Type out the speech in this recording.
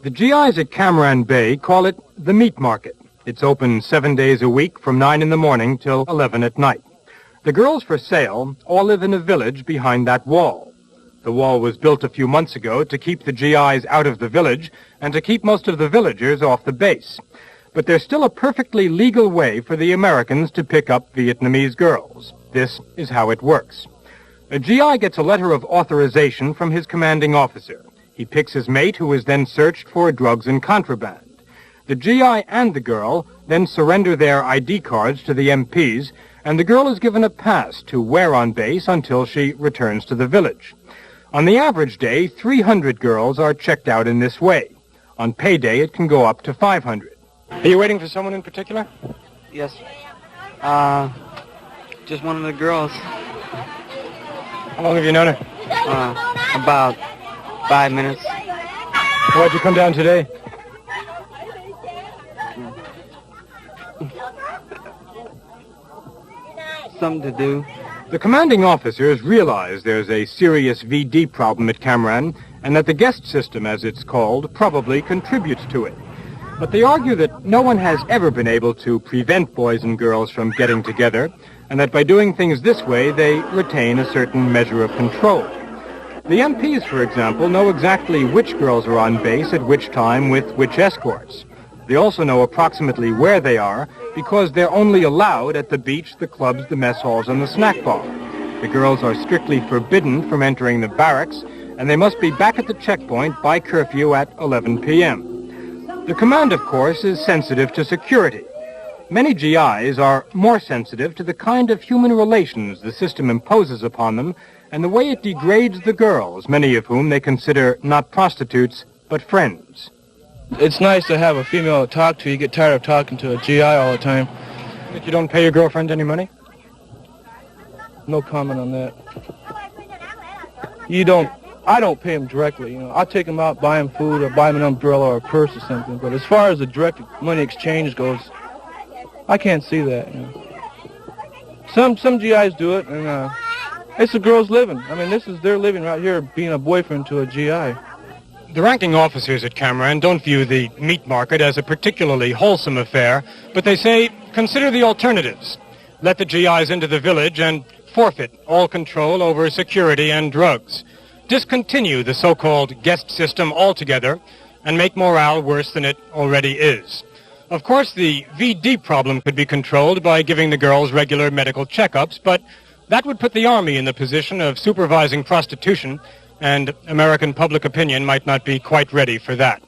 The GIs at Cam Ranh Bay call it the meat market. It's open 7 days a week from 9 in the morning till 11 at night. The girls for sale all live in a village behind that wall. The wall was built a few months ago to keep the GIs out of the village and to keep most of the villagers off the base. But there's still a perfectly legal way for the Americans to pick up Vietnamese girls. This is how it works. A GI gets a letter of authorization from his commanding officer. He picks his mate, who is then searched for drugs and contraband. The GI and the girl then surrender their ID cards to the MPs, and the girl is given a pass to wear on base until she returns to the village. On the average day, 300 girls are checked out in this way. On payday, it can go up to 500. Are you waiting for someone in particular? Yes. Just one of the girls. How long have you known her? About 5 minutes. Why'd you come down today? Something to do. The commanding officers realize there's a serious VD problem at Cam Ranh, and that the guest system, as it's called, probably contributes to it. But they argue that no one has ever been able to prevent boys and girls from getting together, and that by doing things this way, they retain a certain measure of control. The MPs, for example, know exactly which girls are on base at which time with which escorts. They also know approximately where they are because they're only allowed at the beach, the clubs, the mess halls, and the snack bar. The girls are strictly forbidden from entering the barracks, and they must be back at the checkpoint by curfew at 11 p.m. The command, of course, is sensitive to security. Many GIs are more sensitive to the kind of human relations the system imposes upon them and the way it degrades the girls, many of whom they consider not prostitutes, but friends. It's nice to have a female to talk to. You get tired of talking to a GI all the time. But you don't pay your girlfriend any money? No comment on that. I don't pay him directly. I'll take him out, buy him food, or buy him an umbrella or a purse or something. But as far as the direct money exchange goes, I can't see that. Some GIs do it, and it's a girl's living. I mean, this is their living right here, being a boyfriend to a GI. The ranking officers at Cam Ranh don't view the meat market as a particularly wholesome affair, but they say, consider the alternatives. Let the GIs into the village and forfeit all control over security and drugs. Discontinue the so-called guest system altogether and make morale worse than it already is. Of course, the VD problem could be controlled by giving the girls regular medical checkups, but that would put the Army in the position of supervising prostitution, and American public opinion might not be quite ready for that.